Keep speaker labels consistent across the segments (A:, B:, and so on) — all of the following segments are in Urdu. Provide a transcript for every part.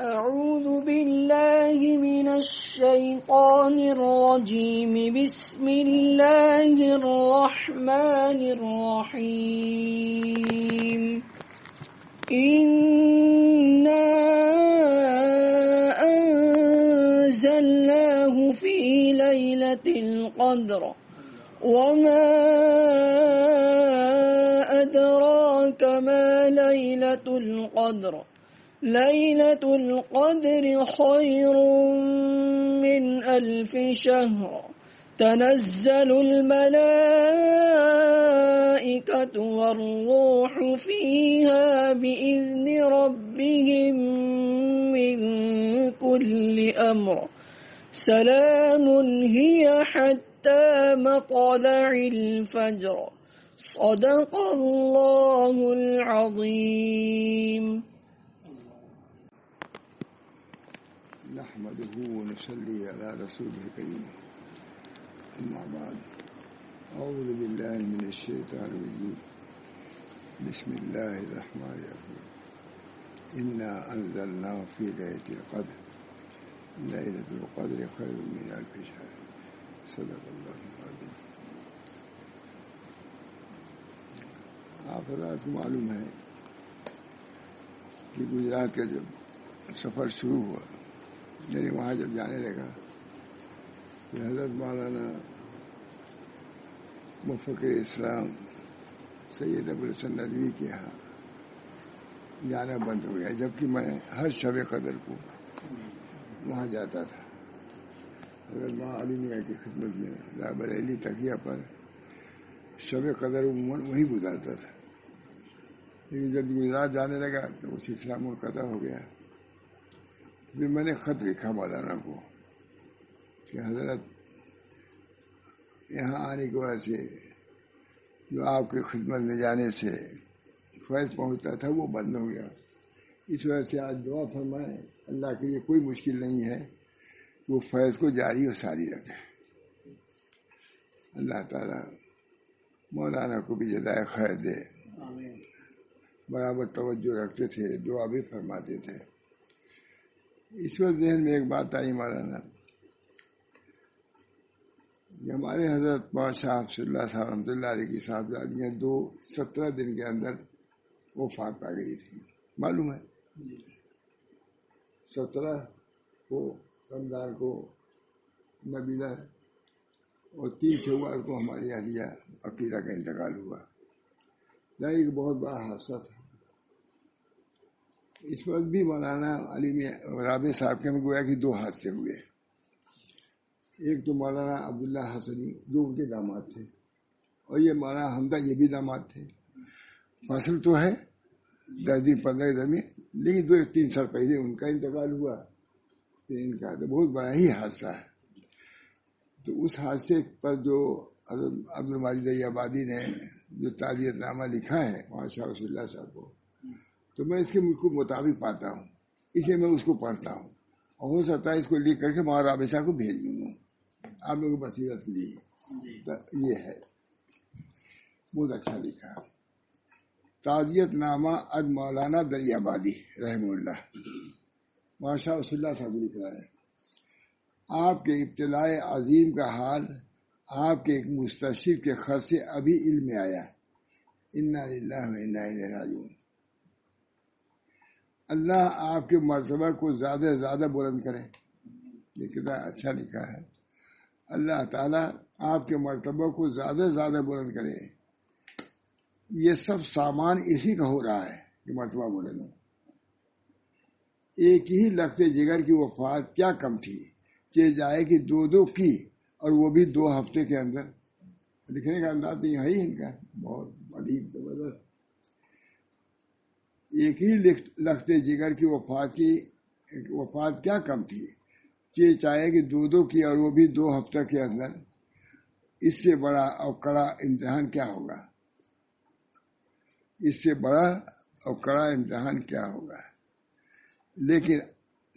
A: أعوذ بالله من الشيطان الرجيم. بسم الله الرحمن الرحيم. إنا أنزلناه في ليلة القدر وما أدراك ما ليلة القدر. ليلة القدر خير من 1000 شهر. تنزل الملائكة والروح فيها بإذن ربهم من كل أمر. سلام هي حتى مطلع الفجر. صدق الله العظيم.
B: نحمده ونصلي على رسوله الكريم. أما بعد، أعوذ بالله من الشيطان الرجيم. بسم الله الرحمن الرحيم. إنا أنزلناه في ليلة القدر. ليلة القدر خير من 1000 شهر. صدق الله العظيم. آپ حضرات کو معلوم ہے کہ گجرات کا جب سفر شروع ہوا، یعنی وہاں جب جانے لگا کہ حضرت مولانا مفکر اسلام سید ابوالحسن ندوی کے یہاں جانا بند ہو گیا، جبکہ میں ہر شب قدر کو وہاں جاتا تھا. حضرت ماں علی میاں کی خدمت میں بریلی تکیہ پر شب قدر عموماً وہیں گزارتا تھا. لیکن جب گجرات جانے لگا تو وہ سلسلہ منقطع ہو گیا. پھر میں نے خط لکھا مولانا کو کہ حضرت یہاں آنے کی وجہ سے جو آپ کی خدمت میں جانے سے فیض پہنچتا تھا وہ بند ہو گیا. اس وجہ سے آج دعا فرمائیں، اللہ کے لیے کوئی مشکل نہیں ہے، وہ فیض کو جاری و ساری رکھے. اللہ تعالیٰ مولانا کو بھی جزائے خیر دے. برابر توجہ رکھتے تھے، دعا بھی فرماتے تھے. اس وقت ذہن میں ایک بات آئی مولانا کہ ہمارے حضرت شاہ صلی اللہ صاحب رحمۃ اللہ علیہ کی صاحبزادیاں 17 دن کے اندر وفات پا گئی تھی. معلوم ہے 17 کو رمضان کو نبیلہ اور 3 شوال کو ہماری اہلیہ عقیلہ کا انتقال ہوا. ایک بہت بڑا حادثہ تھا. اس وقت بھی مولانا علی رابع صاحب کے میں گویا کہ 2 حادثے ہوئے. ایک تو مولانا عبداللہ حسنی جو ان کے داماد تھے، اور یہ مولانا حمدہ یہ بھی داماد تھے. فصل تو ہے 10 دن 15 دن میں، لیکن 2-3 سال پہلے ان کا انتقال ہوا. پھر ان کا تو بہت بڑا ہی حادثہ ہے. تو اس حادثے پر جو حضرت عبدالماجد آبادی نے جو تعزیت نامہ لکھا ہے وہاں شاہ رسول اللہ صاحب کو، تو میں اس کے مطابق پاتا ہوں، اس لیے میں اس کو پڑھتا ہوں، اور ہو سکتا ہے اس کو لکھ کر کے مولانا رابع صاحب کو بھیج دوں گا آپ لوگوں کو بصیرت کے لیے. تو یہ ہے بہت اچھا لکھا. تعزیت نامہ از مولانا دریابادی رحمہ اللہ، وہاں شاہ رسول اللہ صاحب کو لکھ رہا ہے. آپ کے ابتلاء عظیم کا حال آپ کے ایک مستشرق کے خط سے ابھی علم میں آیا. انا للہ و انا الیہ راجعون. اللہ آپ کے مرتبہ کو زیادہ سے زیادہ بلند کرے. یہ کتنا اچھا لکھا ہے. اللہ تعالیٰ آپ کے مرتبہ کو زیادہ سے زیادہ بلند کرے. یہ سب سامان اسی کا ہو رہا ہے کہ مرتبہ بلند ہو. ایک ہی لخت جگر کی وفات کیا کم تھی کہ جائے کہ 2 کی، اور وہ بھی 2 ہفتے کے اندر. لکھنے کا انداز تو ہے ہی ان کا بہت عجیب زبردست. ایک ہی لخت جگر کی وفات کیا کم تھی کہ چاہے کہ 2 کی، اور وہ بھی 2 ہفتہ کے اندر. اس سے بڑا اور کڑا امتحان کیا ہوگا؟ اس سے بڑا اور کڑا امتحان کیا ہوگا؟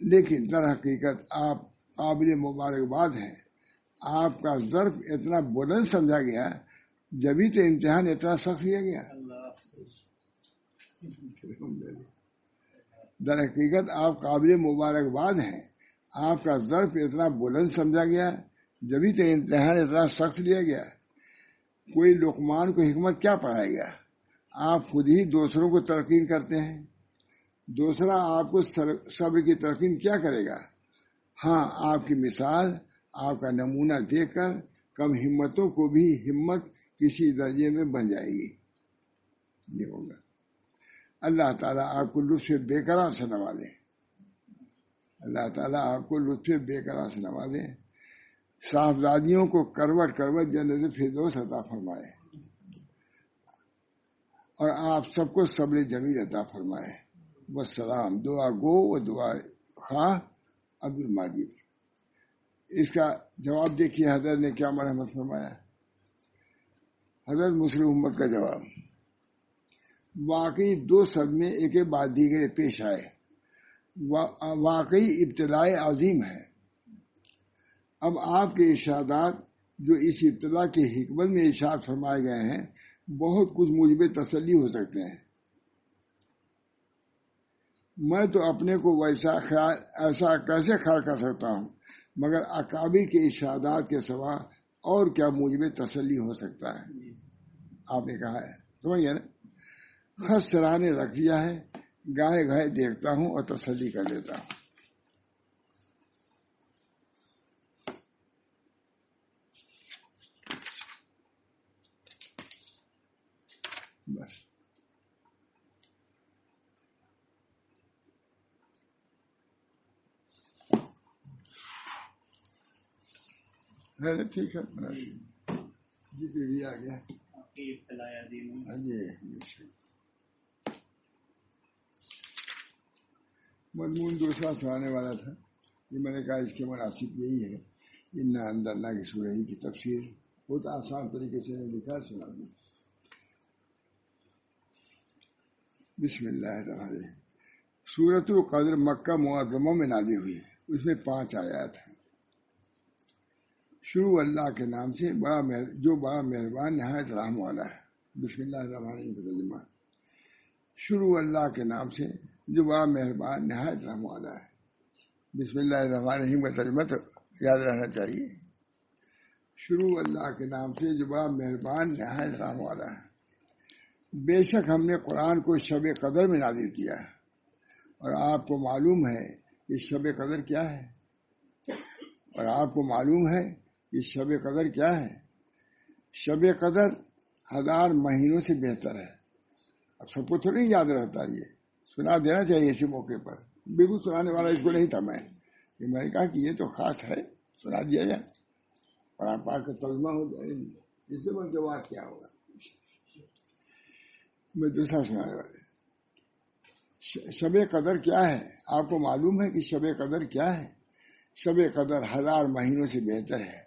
B: لیکن در حقیقت آپ قابل مبارکباد ہیں. آپ کا ظرف اتنا بلند سمجھا گیا، جبھی تو امتحان اتنا سخت لیا گیا. در حقیقت آپ قابل مبارکباد ہیں. آپ کا ظرف اتنا بلند سمجھا گیا، جبھی تو امتحان اتنا سخت لیا گیا. کوئی لقمان کو حکمت کیا پڑھائے گا؟ آپ خود ہی دوسروں کو تلقین کرتے ہیں، دوسرا آپ کو صبر کی تلقین کیا کرے گا؟ ہاں، آپ کی مثال، آپ کا نمونہ دیکھ کر کم ہمتوں کو بھی ہمت کسی درجے میں بن جائے گی. یہ ہوگا. اللہ تعالیٰ آپ کو لطف بے قرار سے نوازے. اللہ تعالیٰ آپ کو لطف بے قرار سے نوازے. صاحبزادیوں کو کروٹ کروٹ جنت فردوس عطا فرمائے، اور آپ سب کو صبر جمیل عطا فرمائے. والسلام. دعا گو و دعا خواہ عبد الماجد. اس کا جواب دیکھیے حضرت نے کیا مرحمت فرمایا. حضرت مسلم امت کا جواب: واقعی دو صدمے ایک کے بعد دیگر پیش آئے. واقعی ابتلاء عظیم ہے. اب آپ کے ارشادات جو اس ابتلا کے حکمت میں ارشاد فرمائے گئے ہیں بہت کچھ موجب تسلی ہو سکتے ہیں. میں تو اپنے کو ایسا کیسے خیال کر سکتا ہوں، مگر اکابر کے ارشادات کے سوا اور کیا موجب تسلی ہو سکتا ہے. آپ نے کہا ہے، سمجھ گیا نا. خط سرا نے رکھ لیا ہے، گاہے گاہے دیکھتا ہوں اور تسلی کر لیتا ہوں. بس ہے، ٹھیک ہے. جی بھی آ گیا. جی مضمون دوسرا سنانے والا تھا، یہ میں نے کہا اس کے مناسب یہی ہے. انا انزلنا کی سورہ کی تفسیر بہت آسان طریقے سے نے لکھا، سنا دوں. بسم اللہ الرحمن الرحیم. سورۃ القدر مکہ معظمہ میں نازل ہوئی، اس میں 5 آیات ہیں. شروع اللہ کے نام سے جو بڑا مہربان نہایت رحم والا ہے. بسم اللہ الرحمن الرحیم کا ترجمہ: شروع اللہ کے نام سے جو بڑا مہربان نہایت رحم والا ہے. بسم اللہ الرحمن الرحیم کا ترجمہ تو یاد رہنا چاہیے. شروع اللہ کے نام سے جو بڑا مہربان نہایت رحم والا ہے. بے شک ہم نے قرآن کو شب قدر میں نازل کیا ہے، اور آپ کو معلوم ہے کہ شب قدر کیا ہے. اور آپ کو معلوم ہے کہ شب قدر کیا ہے. شب قدر 1000 مہینوں سے بہتر ہے. اب سب کو تھوڑی یاد رہتا، یہ سنا دینا چاہیے اسی موقع پر. بالکل سنانے والا اس کو نہیں تھا. میں نے کہا کہ یہ تو خاص ہے، سنا دیا جائے، قرآن پاک کا ترجمہ ہو جائے، اس سے بڑھ کے بات کیا ہوگا. میں دوسرا سنانے والا. شب قدر کیا ہے؟ آپ کو معلوم ہے کہ شب قدر کیا ہے. شب قدر 1000 مہینوں سے بہتر ہے.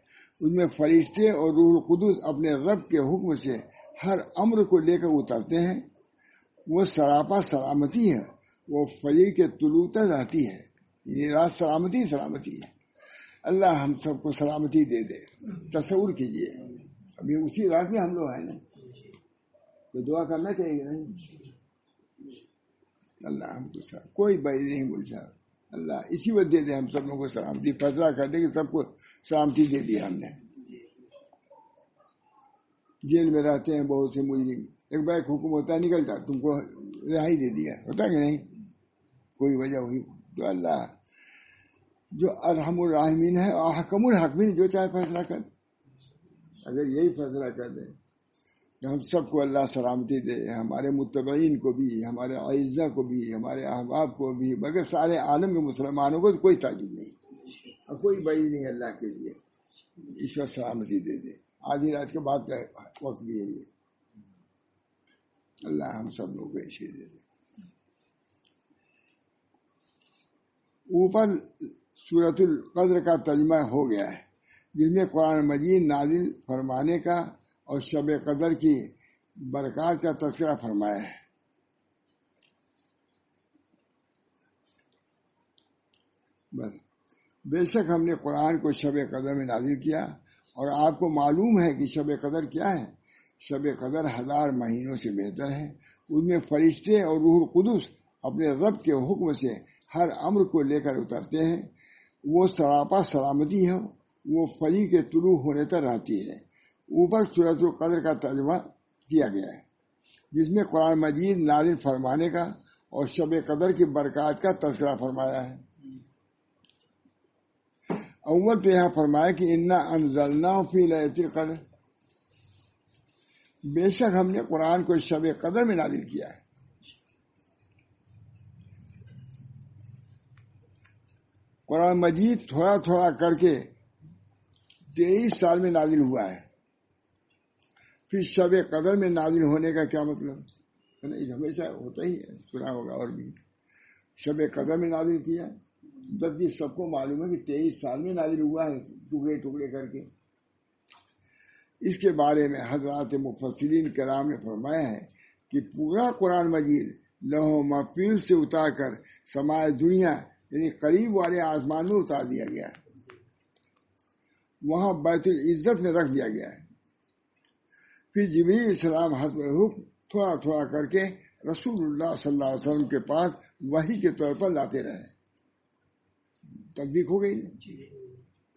B: اس میں فرشتے اور روح القدس اپنے رب کے حکم سے ہر امر کو لے کر اترتے ہیں. وہ سراپا سلامتی ہے، وہ فجر کے طلوع تک رہتی ہے. یہ رات سلامتی ہے. اللہ ہم سب کو سلامتی دے دے. تصور کیجئے ابھی اسی رات میں ہم لوگ ہیں نا، تو دعا کرنا چاہیے نہیں. اللہ ہم کو کوئی بھائی نہیں بول سکتا. اللہ اسی وقت دے دے ہم سب لوگوں کو سلامتی. فیصلہ کر دے کہ سب کو سلامتی دے دی ہم نے. جیل میں رہتے ہیں بہت سے مجرم، ایک بار حکم ہوتا ہے نکلتا، تم کو رہائی دے دیا، ہوتا کہ نہیں؟ کوئی وجہ ہوئی تو اللہ جو ارحم الراحمین ہے اور حکم الحاکمین جو چاہے فیصلہ کر دے. اگر یہی فیصلہ کر دے کہ ہم سب کو اللہ سلامتی دے، ہمارے متبعین کو بھی، ہمارے اعزہ کو بھی، ہمارے احباب کو بھی، بلکہ سارے عالم کے مسلمانوں کو، تو کوئی تعجب نہیں اور کوئی بئی نہیں اللہ کے لیے. ایشور سلامتی دے دے. آدھی رات کے بعد کا وقت بھی ہے یہ. اللہ ہم سب لوگوں کو ایسے دے دے. اوپر سورۃ القدر کا ترجمہ ہو گیا ہے، جس میں قرآن مجید نازل فرمانے کا اور شب قدر کی برکات کا تذکرہ فرمایا ہے. بس بے شک ہم نے قرآن کو شب قدر میں نازل کیا، اور آپ کو معلوم ہے کہ شب قدر کیا ہے. شب قدر 1000 مہینوں سے بہتر ہے. اس میں فرشتے اور روح القدس اپنے رب کے حکم سے ہر امر کو لے کر اترتے ہیں، وہ سراپا سلامتی ہے، وہ فجر کے طلوع ہونے تک رہتی ہے۔ اوپر سورۃ القدر کا ترجمہ کیا گیا ہے، جس میں قرآن مجید نازل فرمانے کا اور شب قدر کی برکات کا تذکرہ فرمایا ہے۔ اول تو یہاں فرمایا کہ انا انزلناہ فی لیلۃ القدر، بے شک ہم نے قرآن کو شب قدر میں نازل کیا ہے۔ قرآن مجید تھوڑا تھوڑا کر کے 23 سال میں نازل ہوا ہے۔ پھر شب قدر میں نازل ہونے کا کیا مطلب ہے؟ ہمیشہ ہوتا ہی ہے، سنا ہوگا اور بھی، شب قدر میں نازل کیا، جبکہ سب کو معلوم ہے کہ 23 سال میں نازل ہوا ہے، ٹکڑے ٹکڑے کر کے۔ اس کے بارے میں حضرات مفسرین کرام نے فرمایا ہے کہ پورا قرآن مجید لوح محفوظ سے اتار کر سمائے دنیا یعنی قریب والے آسمان میں اتار دیا گیا ہے، وہاں بیت العزت میں رکھ دیا گیا ہے۔ پھر جبریل علیہ السلام حسب الحکم تھوڑا تھوڑا کر کے رسول اللہ صلی اللہ علیہ وسلم کے پاس وحی کے طور پر لاتے رہے۔ تطبیق ہو گئی،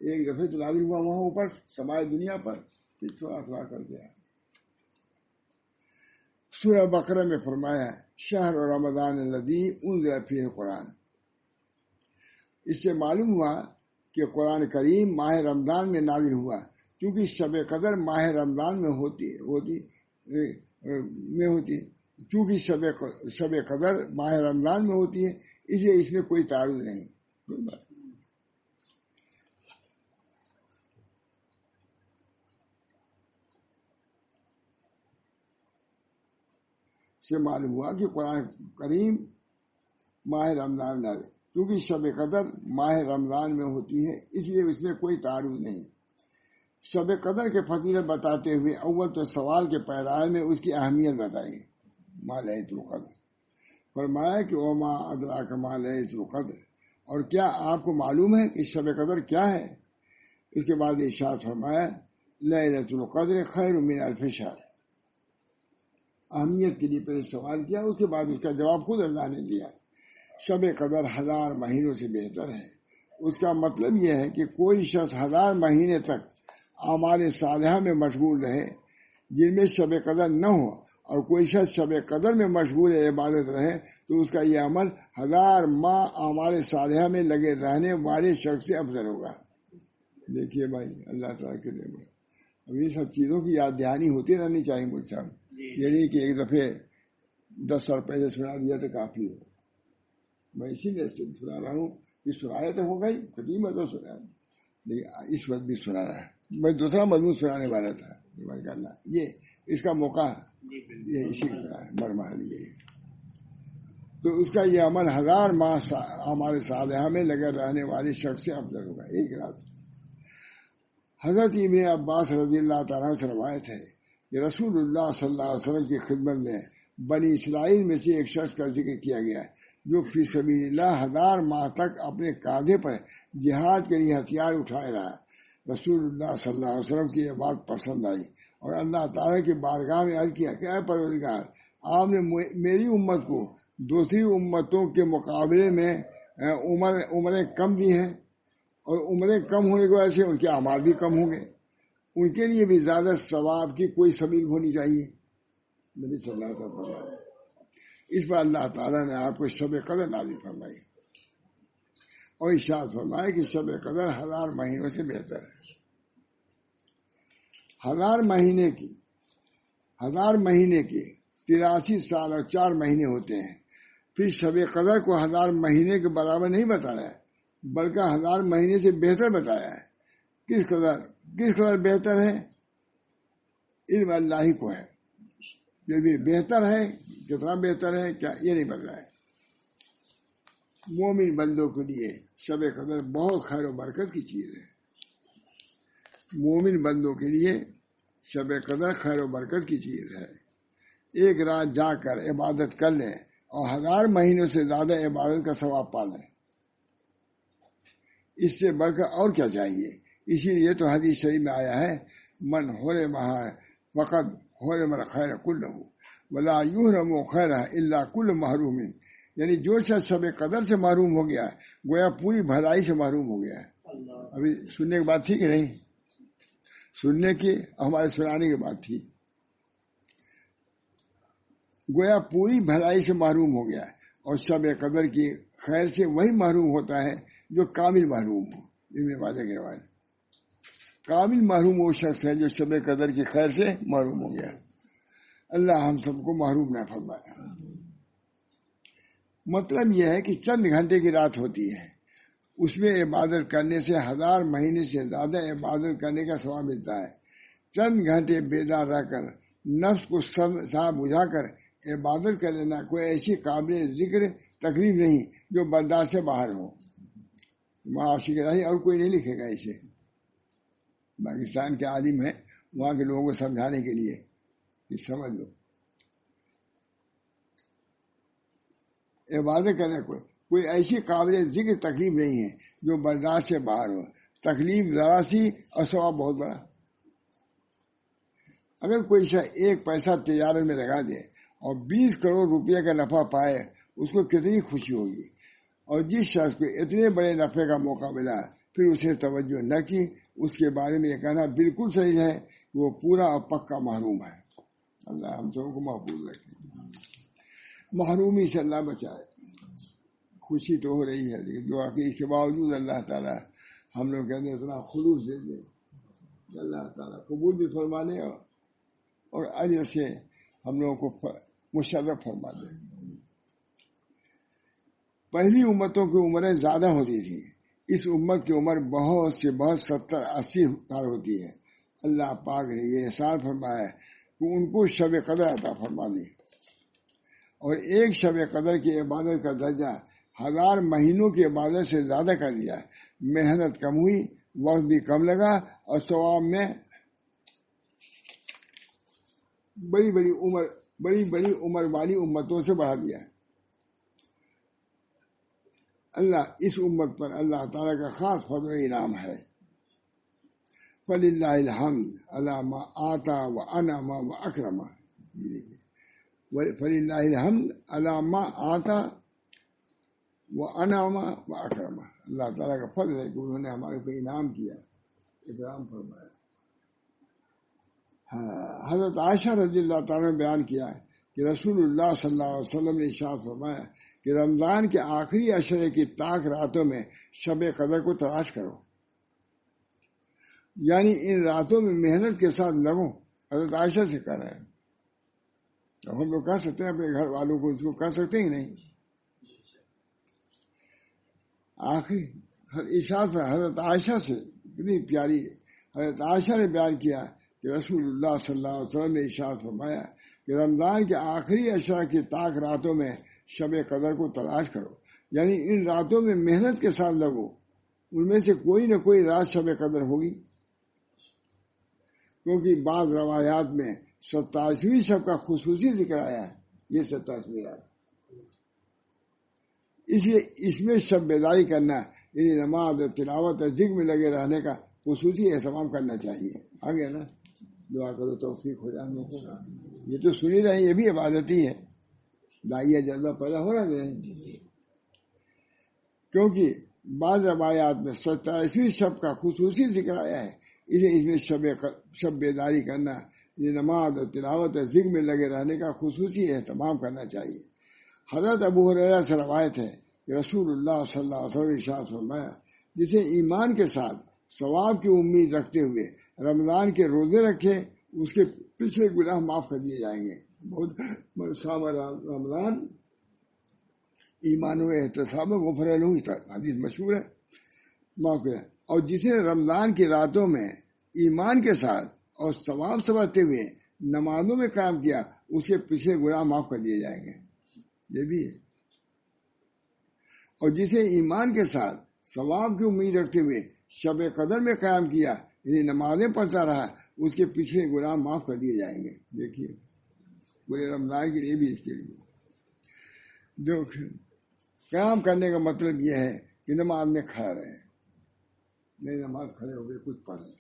B: ایک دفعہ تو نازل ہوا وہاں اوپر سمائے دنیا پر، پھر تھوڑا تھوڑا کر کے سورہ بقرہ میں فرمایا شہر رمضان الذی انزل فیہ القرآن۔ اس سے معلوم ہوا کہ قرآن کریم ماہ رمضان میں نازل ہوا، کیونکہ شب قدر ماہ رمضان میں ہوتی چونکہ شب قدر ماہ رمضان میں ہوتی ہے، اس لیے اس میں کوئی تعارض نہیں، کوئی بات نہیں۔ سے معلوم ہوا کہ قرآن کریم ماہ رمضان میں نازل، کیونکہ شب قدر ماہ رمضان میں ہوتی ہے، اس لیے اس میں کوئی تعارض نہیں۔ شب قدر کے فضیلت بتاتے ہوئے اول تو سوال کے پیرائے میں اس کی اہمیت بتائی، ما لیلۃ القدر، فرمایا کہ وما ادراک ما لیلۃ القدر، اور کیا آپ کو معلوم ہے کہ شب قدر کیا ہے؟ اس کے بعد ارشاد فرمایا لیلۃ القدر خیر من الف شہر۔ اہمیت کے لیے پہلے سوال کیا، اس کے بعد اس کا جواب خود اللہ نے دیا۔ شب قدر 1000 مہینوں سے بہتر ہے۔ اس کا مطلب یہ ہے کہ کوئی شخص 1000 مہینے تک اعمال صالحہ میں مشغول رہے جن میں شب قدر نہ ہو، اور کوئی شخص شب قدر میں مشغول عبادت رہے تو اس کا یہ عمل 1000 ماہ اعمال صالحہ میں لگے رہنے والے شخص سے افضل ہوگا۔ دیکھیے بھائی، اللہ تعالیٰ کے دے، اب یہ سب چیزوں کی یاد دہانی ہوتی رہنی چاہیے مجھ صاحب، یہ نہیں کہ ایک دفعہ 10 سال پہلے سنا دیا تو کافی ہو۔ میں اسی لیے سنا رہا ہوں کہ سنایا تو ہو گئی، قدیم ہے تو سنا، لیکن اس وقت بھی سنا رہا ہے۔ میں دوسرا مضمون سنانے والا تھا، یہ اس کا موقع یہ اسی مرمہ لیے، تو اس کا یہ عمل 1000 ماہ ہمارے صالحہ میں لگے رہنے والے شخص سے افضل ہوگا ایک رات۔ حضرت ابن عباس رضی اللہ تعالیٰ سے روایت ہے کہ رسول اللہ صلی اللہ علیہ وسلم کی خدمت میں بنی اسرائیل میں سے ایک شخص کا ذکر کیا گیا جو فی سبیل اللہ 1000 ماہ تک اپنے کاندھے پر جہاد کے لیے ہتھیار اٹھائے رہا۔ رسول اللہ صلی اللہ علیہ وسلم کی یہ بات پسند آئی اور اللہ تعالیٰ کی بارگاہ میں عرض کیا کہ اے پروردگار، آپ نے میری امت کو دوسری امتوں کے مقابلے میں عمریں کم دی ہیں، اور عمریں کم ہونے کی وجہ سے ان کے اعمال بھی کم ہوں گے، ان کے لیے بھی زیادہ ثواب کی کوئی سبیل ہونی چاہیے۔ نبی صلی اللہ علیہ وسلم، اس پر اللہ تعالیٰ نے آپ کو شب قدر نازل فرمائی اور ارشاد فرمایا کہ شب قدر 1000 مہینوں سے بہتر ہے۔ 1000 مہینے کی 83 سال اور 4 مہینے ہوتے ہیں۔ پھر شب قدر کو 1000 مہینے کے برابر نہیں بتایا ہے، بلکہ 1000 مہینے سے بہتر بتایا ہے۔ کس قدر بہتر ہے، علم اللہ ہی کو ہے، جو بھی بہتر ہے، کتنا بہتر ہے کیا یہ نہیں بتایا۔ مومن بندوں کے لیے شب قدر بہت خیر و برکت کی چیز ہے۔ مومن بندوں کے لیے شب قدر خیر و برکت کی چیز ہے۔ ایک رات جا کر عبادت کر لیں اور 1000 مہینوں سے زیادہ عبادت کا ثواب پا لیں، اس سے بڑھ کر اور کیا چاہیے۔ اسی لیے تو حدیث شریف میں آیا ہے من حرم فقد حرم الخیر کلہ ولا یحرم خیرہ الا کل محروم، یعنی جو شخص شب قدر سے محروم ہو گیا ہے گویا پوری بھلائی سے محروم ہو گیا ہے. ابھی سننے کی بات تھی کہ نہیں؟ سننے کی ہمارے سنانے کی بات تھی. گویا پوری بھلائی سے محروم ہو گیا ہے. اور شب قدر کی خیر سے وہی محروم ہوتا ہے جو کامل محروم ہو. ابن ماجہ کی روایت. کامل محروم وہ شخص ہے جو شب قدر کی خیر سے محروم ہو گیا. اللہ ہم سب کو محروم نہ فرمائے. مطلب یہ ہے کہ چند گھنٹے کی رات ہوتی ہے، اس میں عبادت کرنے سے 1000 مہینے سے زیادہ عبادت کرنے کا ثواب ملتا ہے. چند گھنٹے بیدار رہ کر نفس کو صاف بجھا کر عبادت کر لینا کوئی ایسی قابل ذکر تکلیف نہیں جو برداشت سے باہر ہو. معاشی کے اور کوئی نہیں لکھے گا اسے. پاکستان کے عالم ہیں وہاں کے لوگوں کو سمجھانے کے لیے کہ سمجھ لو. عبادت کرنا کوئی ایسی قابل ذکر تکلیف نہیں ہے جو برداشت سے باہر ہو. تکلیف ذرا سی اور ثواب بہت بڑا. اگر کوئی شخص 1 پیسہ تجارت میں لگا دے اور 20 کروڑ روپے کا نفع پائے اس کو کتنی خوشی ہوگی. اور جس شخص کو اتنے بڑے نفع کا موقع ملا پھر اسے توجہ نہ کی، اس کے بارے میں یہ کہنا بالکل صحیح ہے کہ وہ پورا اور پکا محروم ہے. اللہ ہم سب کو محفوظ رکھے. محرومی سے اللہ بچائے. خوشی تو ہو رہی ہے لیکن دعا کی اس کے باوجود اللہ تعالیٰ ہم لوگ کہتے ہیں اتنا خلوص دے دے. اللہ تعالیٰ قبول بھی فرمانے اور اجر سے ہم لوگوں کو مشرف فرما دے. پہلی امتوں کی عمریں زیادہ ہوتی تھی. اس امت کی عمر بہت سے بہت 70-80 سال ہوتی ہے. اللہ پاک نے یہ احسان فرمایا ہے کہ ان کو شب قدر عطا فرما دی اور ایک شب قدر کی عبادت کا درجہ 1000 مہینوں کی عبادت سے زیادہ کر دیا. محنت کم ہوئی، وقت بھی کم لگا اور ثواب میں بڑی بڑی عمر والی امتوں سے بڑھا دیا. اللہ اس امت پر اللہ تعالیٰ کا خاص فضل و انعام ہے. فللہ الحمد علی ما آتا وانعم واکرم. فللہ الحمد علی ما آتا وانعم واکرم. اللہ تعالیٰ کا فضل ہے کہ انہوں نے ہمارے کو انعام کیا، اکرام فرمایا. حضرت عائشہ رضی اللہ تعالیٰ نے بیان کیا ہے کہ رسول اللہ صلی اللہ علیہ وسلم نے ارشاد فرمایا کہ رمضان کے آخری عشرے کی طاق راتوں میں شب قدر کو تلاش کرو. یعنی ان راتوں میں محنت کے ساتھ لگو. حضرت عائشہ سے کہہ رہے ہیں. اب ہم لوگ کہہ سکتے ہیں اپنے گھر والوں کو اس کو کہہ سکتے ہی نہیں. آخری ارشاد پر حضرت عائشہ سے کتنی پیاری. حضرت عائشہ نے بیان کیا کہ رسول اللہ صلی اللہ علیہ وسلم نے ارشاد فرمایا کہ رمضان کے آخری عشرہ کی طاق راتوں میں شب قدر کو تلاش کرو. یعنی ان راتوں میں محنت کے ساتھ لگو. ان میں سے کوئی نہ کوئی رات شب قدر ہوگی، کیونکہ بعض روایات میں 27ویں شب کا خصوصی ذکر آیا ہے. یہ 27ویں رات، اس لیے اس میں شب بیداری کرنا یعنی نماز اور تلاوت اور ذکر میں لگے رہنے کا خصوصی اہتمام کرنا چاہیے. آگے نا دعا کرو توفیق ہو جائے. یہ تو سنی رہے، یہ بھی عبادت ہی ہے. داعیہ جذبہ پیدا ہو رہا ہے. کیونکہ بعض روایات میں 27ویں شب کا خصوصی ذکر آیا ہے، اس لیے اس میں شب بیداری کرنا یہ نماز اور تلاوت اور ذکر میں لگے رہنے کا خصوصی اہتمام کرنا چاہیے. حضرت ابو ہریرہ سے روایت ہے کہ رسول اللہ صلی اللہ علیہ وسلم نے ارشاد فرمایا جسے ایمان کے ساتھ ثواب کی امید رکھتے ہوئے رمضان کے روزے رکھے اس کے پچھلے گناہ معاف کر دیے جائیں گے. بہت رمضان ایمان و احتساب غفر لہ حدیث مشہور ہے. معاف کیا. اور جسے رمضان کی راتوں میں ایمان کے ساتھ اور ثواب سمجھتے ہوئے نمازوں میں کام کیا اس کے پچھلے گناہ معاف کر دیے جائیں گے. یہ بھی ہے. اور جسے ایمان کے ساتھ ثواب کی امید رکھتے ہوئے شب قدر میں قیام کیا یعنی نمازیں پڑھتا رہا اس کے پچھلے گناہ معاف کر دیے جائیں گے. دیکھیے پورے رمضان کے لیے بھی اس کے لیے جو قیام کرنے کا مطلب یہ ہے کہ نماز میں کھڑا رہے، نہیں نماز کھڑے ہو گئے کچھ پڑھیں.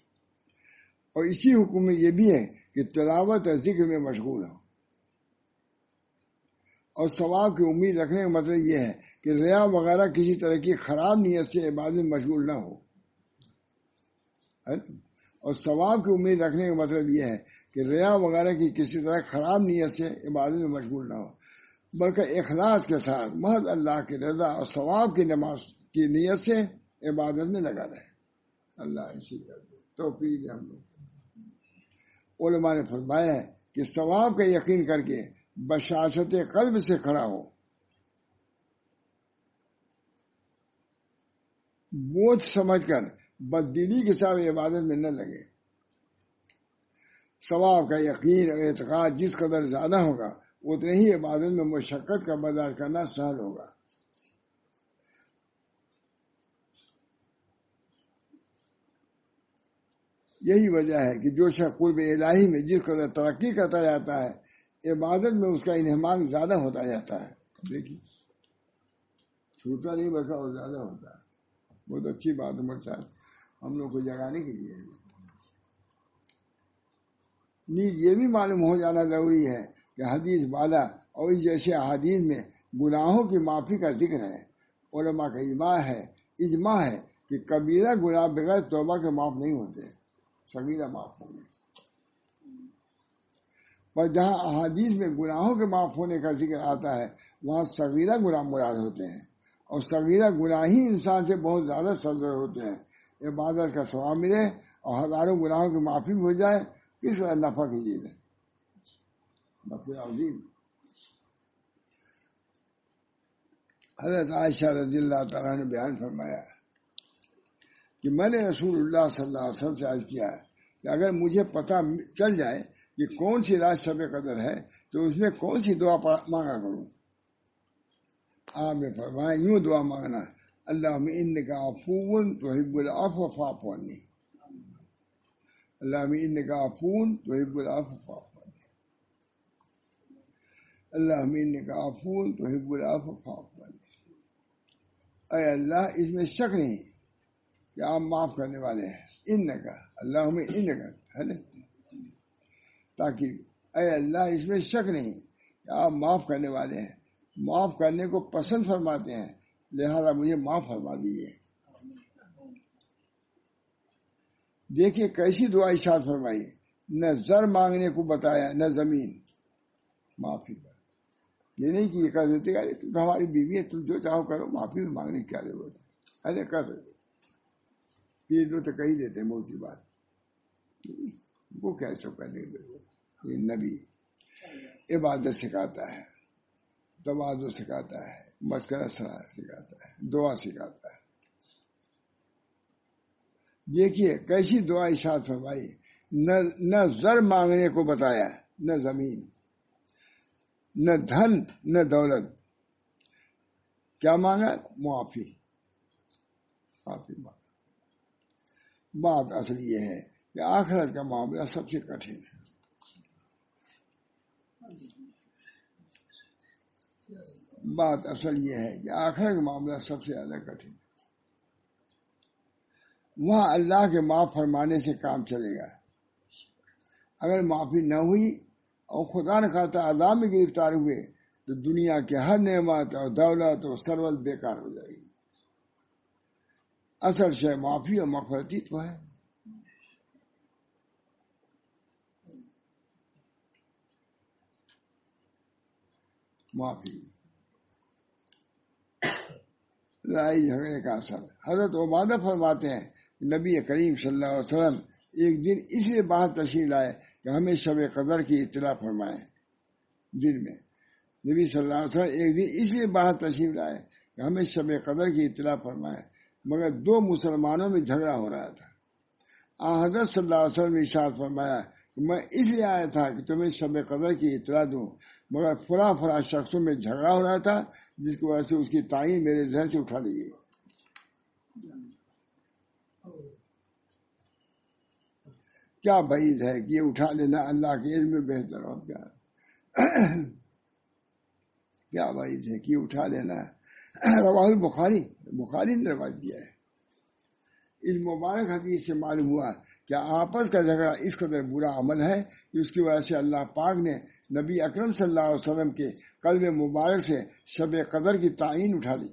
B: اور اسی حکم میں یہ بھی ہے کہ تلاوت اور ذکر میں مشغول ہو اور ثواب کی امید رکھنے کا مطلب یہ ہے کہ ریا وغیرہ کسی طرح کی خراب نیت سے عبادت میں مشغول نہ ہو. اور ثواب کی امید رکھنے کا مطلب یہ ہے کہ ریا وغیرہ کی کسی طرح خراب نیت سے عبادت میں مشغول نہ ہو، بلکہ اخلاص کے ساتھ محض اللہ کی رضا اور ثواب کی نماز کی نیت سے عبادت میں لگا رہے. اللہ اسی توفیق ہم لوگ. علماء نے فرمایا ہے کہ ثواب کا یقین کر کے بشاشت قلب سے کھڑا ہو، بوجھ سمجھ کر بددلی کے ساتھ عبادت میں نہ لگے. ثواب کا یقین اور اعتقاد جس قدر زیادہ ہوگا اتنے ہی عبادت میں مشقت کا برداشت کرنا سہل ہوگا. یہی وجہ ہے کہ جو شخص قرب الہی میں جس قدر ترقی کرتا جاتا ہے عبادت میں اس کا انہمام زیادہ ہوتا جاتا ہے. دیکھیے چھوٹا نہیں بلکہ اور زیادہ ہوتا ہے. بہت اچھی بات ہے مرچا ہم لوگ کو جگانے کے لیے. نیز یہ بھی معلوم ہو جانا ضروری ہے کہ حدیث بالا اور اس جیسے احادیث میں گناہوں کی معافی کا ذکر ہے. علماء کا اجماع ہے کہ کبیرہ گناہ بغیر توبہ کے معاف نہیں ہوتے، صغیرہ معاف ہوں گے. پر جہاں احادیث میں گناہوں کے معاف ہونے کا ذکر آتا ہے وہاں صغیرہ گناہ مراد ہوتے ہیں، اور صغیرہ گناہ ہی انسان سے بہت زیادہ صدر ہوتے ہیں. عبادت کا ثواب ملے اور ہزاروں گناہوں کی معافی بھی ہو جائے، کس وجہ نفع کی چیز ہے، نفع عظیم. حضرت عائشہ رضی اللہ تعالیٰ نے بیان فرمایا کہ میں نے رسول اللہ صلی اللہ علیہ وسلم سے عرض کیا کہ اگر مجھے پتہ چل جائے کہ کون سی رات شب قدر ہے تو اس میں کون سی دعا مانگا کروں. آپ نے فرمایا یوں دعا مانگنا، اللہم انک عفو تحب العفو فاعف عنی. اللہم انک عفو تحب العفو فاعف عنی. اللہم انک عفو تحب العفو فاعف عنی. اے اللہ اس میں شک نہیں کہ آپ معاف کرنے والے ہیں. انکا اللہم انکا ہے نا، تاکہ اے اللہ اس میں شک نہیں کہ آپ معاف کرنے والے ہیں، معاف کرنے کو پسند فرماتے ہیں، لہذا مجھے معاف فرما دیجیے. دیکھیے کیسی دعا ارشاد فرمائی، نہ زر مانگنے کو بتایا نہ زمین معافی کا. یہ نہیں کہ یہ کر دیتے تم تو ہماری بیوی ہے، تم جو چاہو کرو، معافی میں مانگنے کی کیا ضرورت ہے. ایسے کر دیتے یہ لوگ تو کہی دیتے بہت سی بات، وہ کیسے کرنے کی ضرورت. یہ نبی عبادت سکھاتا ہے، تواضع سکھاتا ہے، مذکرہ سکھاتا ہے، دعا سکھاتا ہے. دیکھیے کیسی دعا ارشاد فرمائی، نہ زر مانگنے کو بتایا نہ زمین، نہ دھن نہ دولت. کیا مانگا؟ معافی مانگا. بات اصل یہ ہے کہ آخرت کا معاملہ سب سے کٹھن ہے. بات اصل یہ ہے کہ آخرت کا معاملہ سب سے زیادہ کٹھن. وہاں اللہ کے معاف فرمانے سے کام چلے گا. اگر معافی نہ ہوئی اور خدا نہ خواستہ عذاب میں گرفتار ہوئے تو دنیا کے ہر نعمت اور دولت اور ثروت بیکار ہو جائے گی. اصل شے معافی اور مغفرت ہی تو ہے. معافی لڑائی جھگڑے کا اثر. حضرت عبادہ فرماتے ہیں نبی کریم صلی اللہ علیہ وسلم ایک دن اس لیے باہر تشریف لائے کہ ہمیں شب قدر کی اطلاع فرمائیں. دن میں نبی صلی اللہ علیہ وسلم ایک دن اس لیے باہر تشریف لائے کہ ہمیں شب قدر کی اطلاع فرمائیں، مگر دو مسلمانوں میں جھگڑا ہو رہا تھا. حضرت صلی اللہ علیہ وسلم نے ارشاد فرمایا کہ میں اس لیے آیا تھا کہ تمہیں شب قدر کی اطلاع دوں، مگر فلاں شخصوں میں جھگڑا ہو رہا تھا جس کی وجہ سے اس کی تعین میرے ذہن سے اٹھا لی گئی. کیا بعید ہے کہ یہ اٹھا لینا اللہ کے علم میں بہتر ہو. کیا بعید ہے کہ یہ اٹھا لینا. رواہ البخاری نے روایت کیا ہے اس مبارک حدیث سے معلوم ہوا کہ آپس کا جھگڑا اس قدر برا عمل ہے کہ اس کی وجہ سے اللہ پاک نے نبی اکرم صلی اللہ علیہ وسلم کے قلب مبارک سے شب قدر کی تعین اٹھا لی.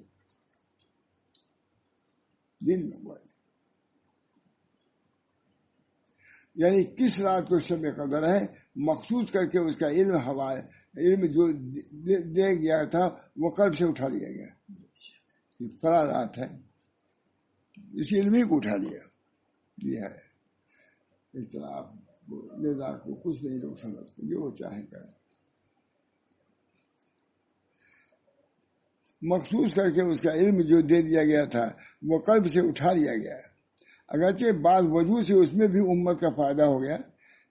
B: دن میں یعنی کس رات کو شب قدر ہے مخصوص کر کے اس کا علم جو دے گیا تھا وہ قلب سے اٹھا لیا گیا. یہ فلاں رات ہے، اس علم ہی کو اٹھا لیا. یہ ہے اختلاف کو کچھ نہیں لوگ سمجھتے، جو وہ چاہیں کریں. مخصوص کر کے اس کا علم جو دے دیا گیا تھا وہ قلب سے اٹھا لیا گیا. اگرچہ بعض وجوہ سے اس میں بھی امت کا فائدہ ہو گیا،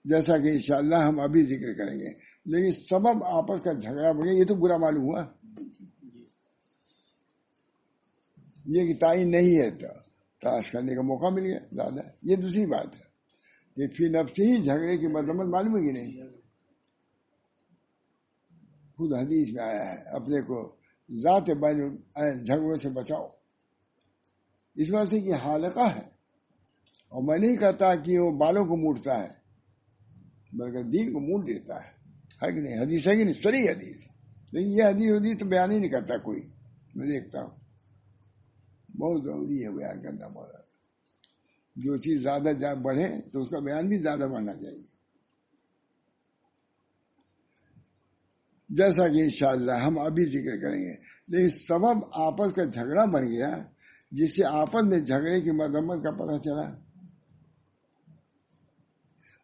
B: جیسا کہ انشاءاللہ ہم ابھی ذکر کریں گے، لیکن سبب آپس کا جھگڑا بڑھ گیا. یہ تو برا معلوم ہوا، یہ کہ تعین نہیں ہے تو تلاش کرنے کا موقع مل گیا زیادہ. یہ دوسری بات ہے کہ فی نفس ہی جھگڑے کی مذمت معلوم ہے کہ نہیں. خود حدیث میں آیا ہے اپنے کو ذات بین جھگڑوں سے بچاؤ، اس وجہ سے کہ حالقہ ہے. اور میں نہیں کہتا کہ وہ بالوں کو موڑتا ہے بلکہ دین کو موڑ دیتا ہے کہ نہیں. حدیث ہے کہ نہیں، صریح حدیث. لیکن یہ حدیث تو بیان ہی نہیں کرتا کوئی. میں دیکھتا ہوں بہت ضروری ہے بیان کرنا مولانا. جو چیز زیادہ بڑھے تو اس کا بیان بھی زیادہ بڑھنا چاہیے. جیسا کہ انشاءاللہ ہم ابھی ذکر کریں گے. لیکن سبب آپس کا جھگڑا بن گیا جس سے آپس میں جھگڑے کی مذمت کا پتہ چلا.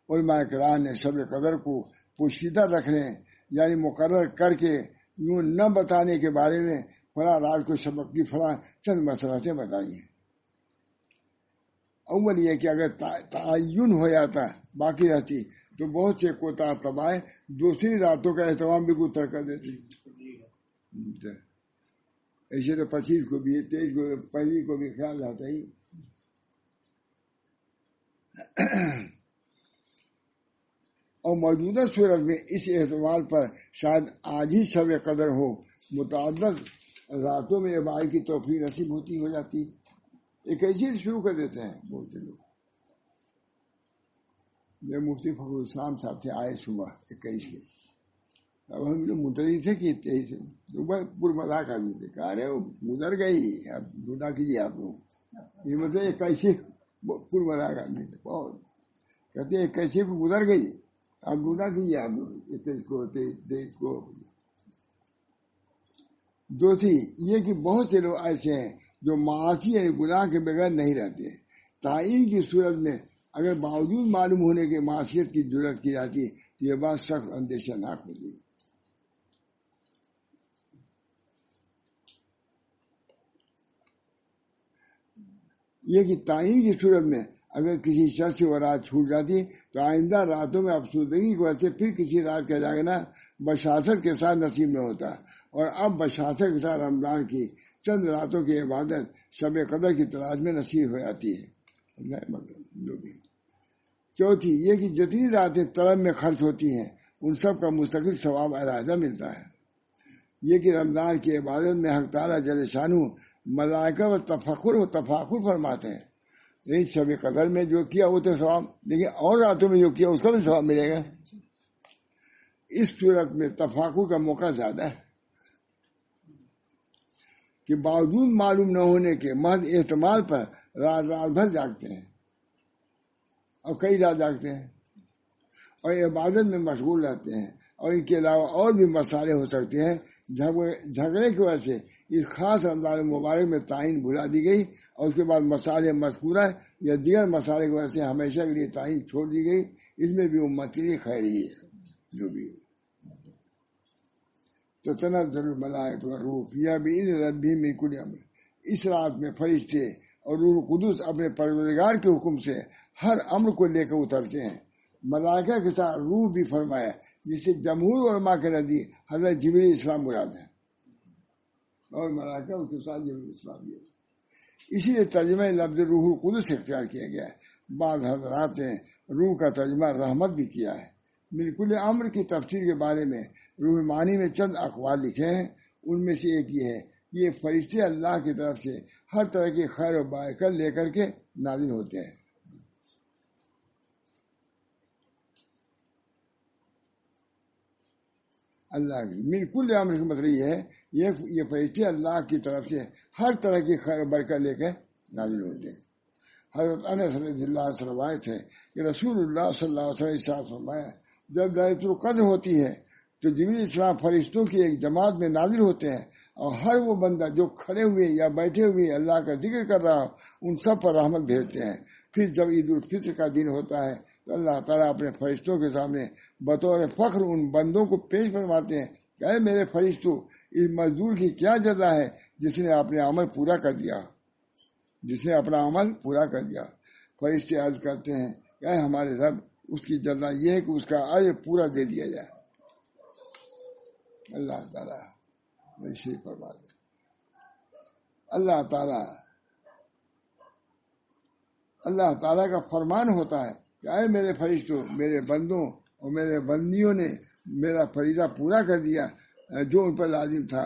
B: علماء کرام نے شب قدر کو پوشیدہ رکھنے یعنی مقرر کر کے یوں نہ بتانے کے بارے میں فلاں رات کو شب کی فلاں چند مسئلہ بتائی ہیں. اول یہ کہ اگر تعین ہو جاتا باقی رہتی تو بہت سے کوتا تباہ دوسری راتوں کا اہتمام بھی کوتا کر دیتی. ایسے تو 25 کو بھی 23 کو پہلی کو بھی خیال رہتا ہی. اور موجودہ صورت میں اس اعتبار پر شاید آج ہی شب قدر ہو، متعدد راتوں میں عبادت کی توفیق نصیب ہو جاتی. ایک ایسی چیز شروع کر دیتے ہیں بہت سے لوگ. یہ مفتی فخر الاسلام صاحب تھے آئے صبح 21 کے. اب ہم لوگ منتظر تھے کہ 23 سے صبح پر مذاق آدمی تھے. کہا رہے وہ گزر گئی، اب گناہ کیجیے آپ لوگ. یہ مطلب 21 پر مذاق آدمی تھے بہت. کہتے 21 کو گزر گئی، اب گناہ کیجیے آپ لوگ 21 کو 23 کو. دوسری یہ کہ بہت سے لوگ ایسے ہیں جو معاشی یعنی گناہ کے بغیر نہیں رہتے. تعین کی صورت میں اگر باوجود معلوم ہونے کے معاشیت کی جرات کی جاتی تو یہ بات سخت اندیشہ ناک ہوتی. یہ کہ تعین کی صورت میں اگر کسی شخص سے وہ رات چھوٹ جاتی تو آئندہ راتوں میں افسردگی کی وجہ سے پھر کسی رات کا جاگنا بشاست کے ساتھ نصیب میں ہوتا. اور اب بشاست کے ساتھ رمضان کی چند راتوں کی عبادت شب قدر کی تلاش میں نصیب ہو جاتی ہے. چوتھی یہ کہ جتنی راتیں طلب میں خرچ ہوتی ہیں ان سب کا مستقل ثواب علیحدہ ملتا ہے. یہ کہ رمضان کی عبادت میں حق تعالیٰ جل شانہ ملائکہ و تفاخر فرماتے ہیں. لیکن شب قدر میں جو کیا وہ تو ثواب، لیکن اور راتوں میں جو کیا اس کا بھی ثواب ملے گا. اس صورت میں تفاخر کا موقع زیادہ ہے کہ باوجود معلوم نہ ہونے کے محض احتمال پر رات بھر جاگتے ہیں اور کئی رات جاگتے ہیں اور عبادت میں مشغول رہتے ہیں. اور ان کے علاوہ اور بھی مسائل ہو سکتے ہیں. جھگڑے کی وجہ سے اس خاص رمضان مبارک میں تعین بھلا دی گئی اور اس کے بعد مسائل مذکورہ یا دیگر مسائل کی وجہ سے ہمیشہ کے لیے تعین چھوڑ دی گئی. اس میں بھی امت کے لیے خیر ہی ہے. جو بھی تو تنزل الملائکۃ والروح فیہا بإذن ربہم من کل امر. اس رات میں فرشتے اور روح القدس اپنے پروردگار کے حکم سے ہر امر کو لے کر اترتے ہیں. ملائکہ کے ساتھ روح بھی فرمایا جسے جمہور علماء کے نزدیک حضرت جبریل اسلام مراد ہے اور ملائکہ اس کے ساتھ جبریل اسلام بھی ہے. اسی لیے ترجمہ لفظ روح القدس اختیار کیا گیا ہے. بعض حضرات نے روح کا ترجمہ رحمت بھی کیا ہے. بالکل امر کی تفسیر کے بارے میں روح معنی میں چند اقوال لکھے ہیں. ان میں سے ایک یہ ہے یہ فرشتے اللہ کی طرف سے ہر طرح کی خیر و برکت لے کر کے نازل ہوتے ہیں. اللہ کی من کل امر کا مطلب یہ ہے یہ فرشتے اللہ کی طرف سے ہر طرح کی خیر و برکت لے کے نازل ہوتے ہیں. حضرت انس رضی اللہ عنہ سے روایت ہے کہ رسول اللہ صلی اللہ علیہ وسلم ارشاد فرمایا جب لیلۃ القدر ہوتی ہے تو جبریل السلام فرشتوں کی ایک جماعت میں نازل ہوتے ہیں اور ہر وہ بندہ جو کھڑے ہوئے یا بیٹھے ہوئے اللہ کا ذکر کر رہا ہو ان سب پر رحمت بھیجتے ہیں. پھر جب عید الفطر کا دن ہوتا ہے تو اللہ تعالیٰ اپنے فرشتوں کے سامنے بطور فخر ان بندوں کو پیش فرماتے ہیں کہ اے میرے فرشتوں اس مزدور کی کیا جزا ہے جس نے اپنے عمل پورا کر دیا، جس نے اپنا عمل پورا کر دیا. فرشتے عرض کرتے ہیں کہ اے ہمارے رب اس کی جزا یہ ہے کہ اس کا اجر پورا دے دیا جائے. اللہ تعالیٰ شریف فرما دے. اللہ تعالیٰ کا فرمان ہوتا ہے کہ اے میرے فرشتوں میرے بندوں اور میرے بندیوں نے میرا فریضہ پورا کر دیا جو ان پر لازم تھا،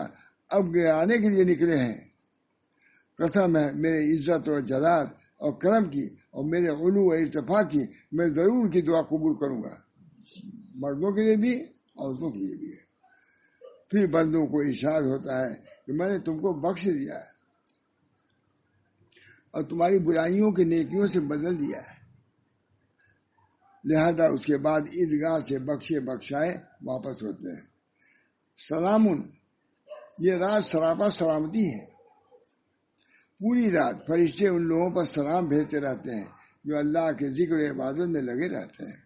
B: اب گرانے کے لیے نکلے ہیں. قسم ہے میرے عزت و جلال اور کرم کی اور میرے علو و ارتفاع کی، میں ضرور ان کی دعا قبول کروں گا، مردوں کے لیے بھی عورتوں کے لیے بھی. پھر بندوں کو ارشاد ہوتا ہے کہ میں نے تم کو بخش دیا ہے اور تمہاری برائیوں کی نیکیوں سے بدل دیا ہے، لہذا اس کے بعد عیدگاہ سے بخشے بخشائے واپس ہوتے ہیں. سلام، یہ رات سراپا سلامتی ہے. پوری رات فرشتے ان لوگوں پر سلام بھیجتے رہتے ہیں جو اللہ کے ذکر و عبادت میں لگے رہتے ہیں.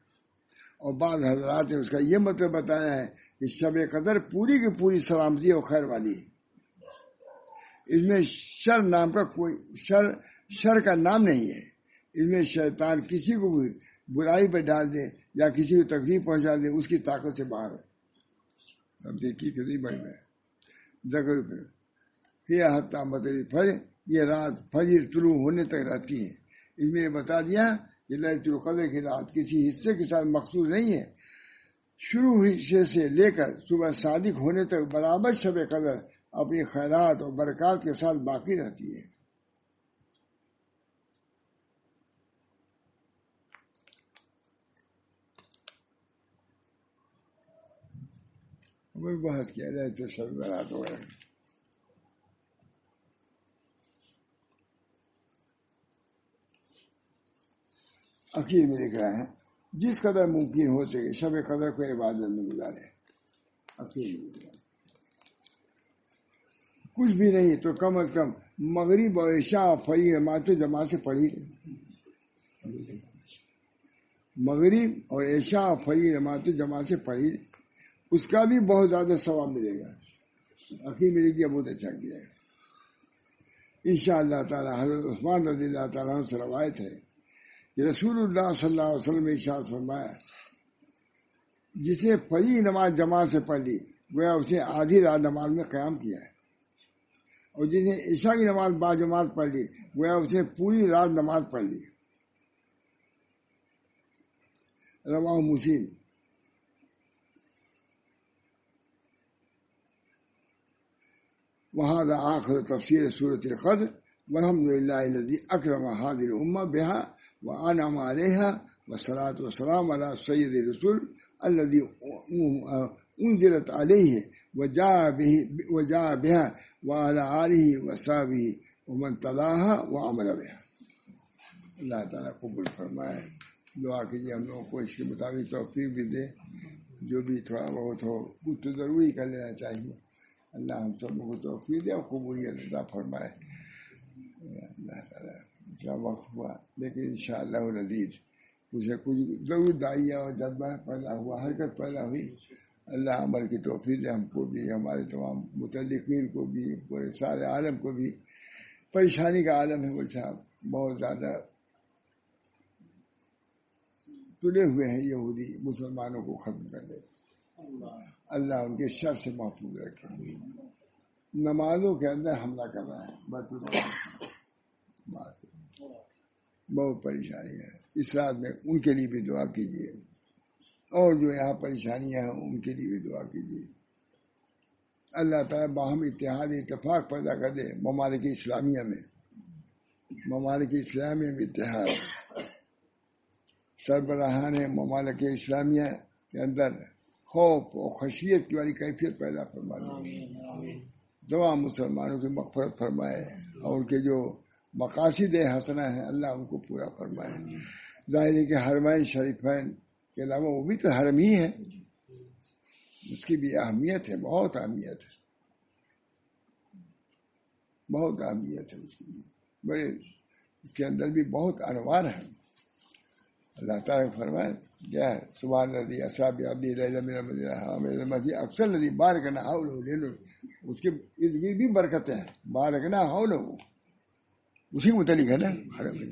B: اور بعض حضرات نے اس کا یہ مطلب بتایا ہے کہ شب قدر پوری کی پوری سلامتی اور خیر والی ہے. اس میں شر نام کا کوئی شر کا نام نہیں ہے. اس میں شیطان کسی کو بھی برائی پہ ڈال دے یا کسی کو تکلیف پہنچا دے اس کی طاقت سے باہر ہے. اب دیکھیے کتنی بڑی میں ذکر یہ حتیٰ مطلب فجر، یہ رات فجر طلوع ہونے تک رہتی ہے. اس میں بتا دیا کہ لیلۃ القدر کی رات کسی حصے کے ساتھ مخصوص نہیں ہے، شروع حصے سے لے کر صبح صادق ہونے تک برابر شب قدر اپنی خیرات اور برکات کے ساتھ باقی رہتی ہے. ہمیں بحث کیا جائے تو شب برات وغیرہ. اخیر میں لکھ رہا ہے جس قدر ممکن ہو سکے شب قدر کو عبادت میں گزارے. اخیر میں لکھ رہا ہے کچھ بھی نہیں تو کم از کم مغرب اور عشاء اور فجر نماز تو جماعت سے پڑھی. مغرب اور عشاء اور فجر نماز تو جماعت سے پڑھی، اس کا بھی بہت زیادہ ثواب ملے گا. اخیر میں لکھ دیا، بہت اچھا کیا ہے. انشاءاللہ تعالی حضرت عثمان رضی اللہ تعالیٰ عنہ سے روایت ہے کہ رسول اللہ صلی اللہ علیہ وسلم نے ارشاد فرمایا جس نے فجر نماز جماعت سے پڑھ لی گویا اس نے آدھی رات نماز میں قیام کیا ہے، اور جس نے عشاء کی نماز با جماعت پڑھ لی گویا اس نے پوری رات نماز پڑھ لی. رواہ مسلم. وهذا آخر تفسير سورة القدر والحمد لله الذي أكرم هذه الأمة بها وأنعم عليها والصلاة والسلام على سيد الرسول الذي أنزلت عليه وجاء بها وعلى آله وصحبه ومن تلاها وعمل بها. اللہ تعالیٰ قبول فرمائے. دعا کیجیے ہم لوگوں کو اس کے مطابق توفیق بھی دے. جو بھی تھوڑا بہت ہو کچھ تو ضروری کر لینا چاہیے. اللہ ہم سب کو توفیق دے اور قبولیت عطا فرمائے. اللہ تعالیٰ کیا وقت ہوا لیکن انشاءاللہ العزیز کچھ ضرور داعیہ اور جذبہ پیدا ہوا، حرکت پیدا ہوئی. اللہ عمل کی توفیق دے ہم کو بھی، ہمارے تمام متعلقین کو بھی، پورے سارے عالم کو بھی. پریشانی کا عالم ہے وہ صاحب، بہت زیادہ تلے ہوئے ہیں یہودی مسلمانوں کو ختم کر دے. اللہ ان کے شر سے محفوظ رکھے. نمازوں کے اندر حملہ کر رہا ہے، بہت پریشانی ہے. اس رات میں ان کے لیے بھی دعا کیجیے اور جو یہاں پریشانیاں ہیں ان کے لیے بھی دعا کیجیے. اللہ تعالیٰ باہم اتحاد اتفاق پیدا کر دے ممالک اسلامیہ میں، ممالک اسلامیہ میں اتحاد، سربراہان ممالک اسلامیہ کے اندر خوف و خشیت کی والی کیفیت پیدا فرما دے، تمام مسلمانوں کی مغفرت فرمائے اور ان کے جو مقاصد حسنہ ہیں اللہ ان کو پورا فرمائے۔ ظاہر ہے کہ حرمین شریفین کے علاوہ وہ بھی تو حرم ہی ہے، اس کی بھی اہمیت ہے، بہت اہمیت ہے، بہت اہمیت ہے اس کی بھی، بڑے اس کے اندر بھی بہت انوار ہیں۔ اللہ تعالیٰ فرمائے کیا ہے، سبحان الذی اسری بعبدہ لیلا من المسجد الحرام الی المسجد الاقصی الذی بارکنا حولہ لنریہ، اس کے ارد گرد بھی برکتیں ہیں، بارکنا حولہ اسی کے متعلق ہے نا حرم میں۔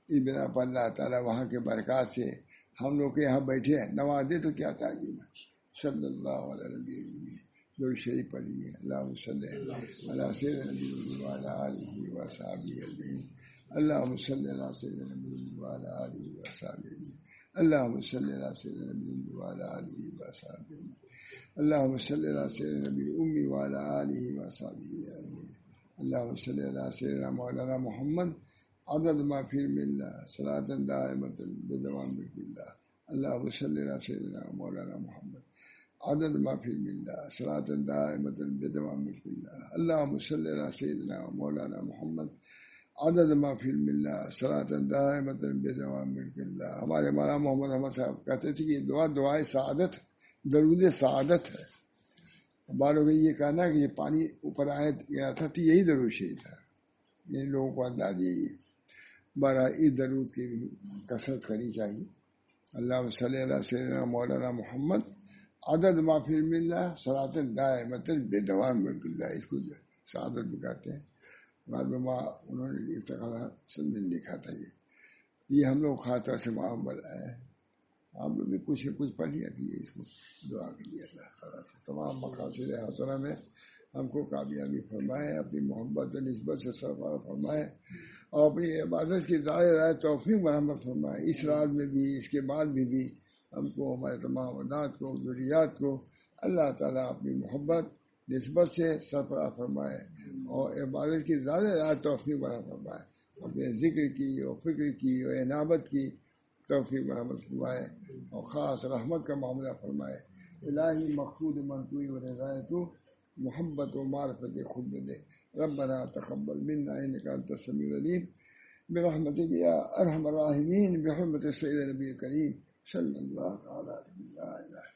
B: اس بنا پر اللہ تعالیٰ وہاں کے برکات سے ہم لوگ کے یہاں بیٹھے ہیں، نوازے تو کیا تعجب ہے۔ صلی اللہ علیہ نبی جو شریف پڑھیے، اللہم صلی علی سیدنا نبی وعلی آلہ وصحبہ اجمعین، اللہم صلی علی سیدنا نبی وعلی آلہ وصحبہ اجمعین، اللہم صلی علی سیدنا نبی وعلی آلہ وصحبہ اجمعین، اللہم صلی علی سیدنا نبی امی وعلی آلہ وصحبہ اجمعین، اللہم صلی علی سیدنا مولانا محمد عدد ما فی علم اللہ صلاۃ دائمۃ بدوام ملک اللہ، اللہم صلی علی سیدنا مولانا محمد عدد ما فی علم اللہ صلاۃ دائمۃ بدوام ملک اللہ، اللہم صلی علی سیدنا مولانا محمد عدد ما فی علم اللہ صلاۃ دائمۃ بدوام ملک اللہ۔ ہمارے مولانا محمد احمد صاحب کہتے تھے کہ یہ دعا دعائے سعادت، درود سعادت ہے۔ باروں میں یہ کہنا کہ یہ پانی اوپر آیا گیا تھا تو یہی درود شریف تھا، یہ لوگوں کو انداز یہی ہے۔ بارہ اس درود کی بھی کثرت کرنی چاہیے۔ اللہم صلی علی سیدنا مولانا محمد عدد ما فی علم اللہ صلاۃ دائمۃ بدوام ملک اللہ، اس کو سعادت بھی کہتے ہیں۔ بعد میں انہوں نے افتخار حسن میں لکھا تھا، یہ ہم لوگ خاطر سے معامل ہے، آپ لوگ بھی کچھ نہ کچھ پڑھ لیا کیجیے اس کو، دعا کیجیے اللہ تعالیٰ سے تمام مقاصد حسنہ میں ہم کو کامیابی فرمائے، اپنی محبت و نسبت سے سرفراز فرمائے اور اپنی عبادت کی زیادہ توفیق مرحمت فرمائے، اس رات میں بھی اس کے بعد بھی ہم کو، ہمارے تمام اولاد کو، ذریات کو اللہ تعالیٰ اپنی محبت نسبت سے سرفراز فرمائے اور عبادت کی زیادہ توفیق مرحمت فرمائے، اپنے ذکر کی اور فکر کی اور عنابت کی توفیق مرحمت فرمائے اور خاص رحمت کا معاملہ فرمائے۔ الہی مقصود منطوی و رضایت محبت و معرفت خود دے، ربنا تقبل منا انک انت السمیع العلیم برحمتک یا ارحم الراحمین، بحرمت سید نبی کریم صلی اللہ علیہ وسلم۔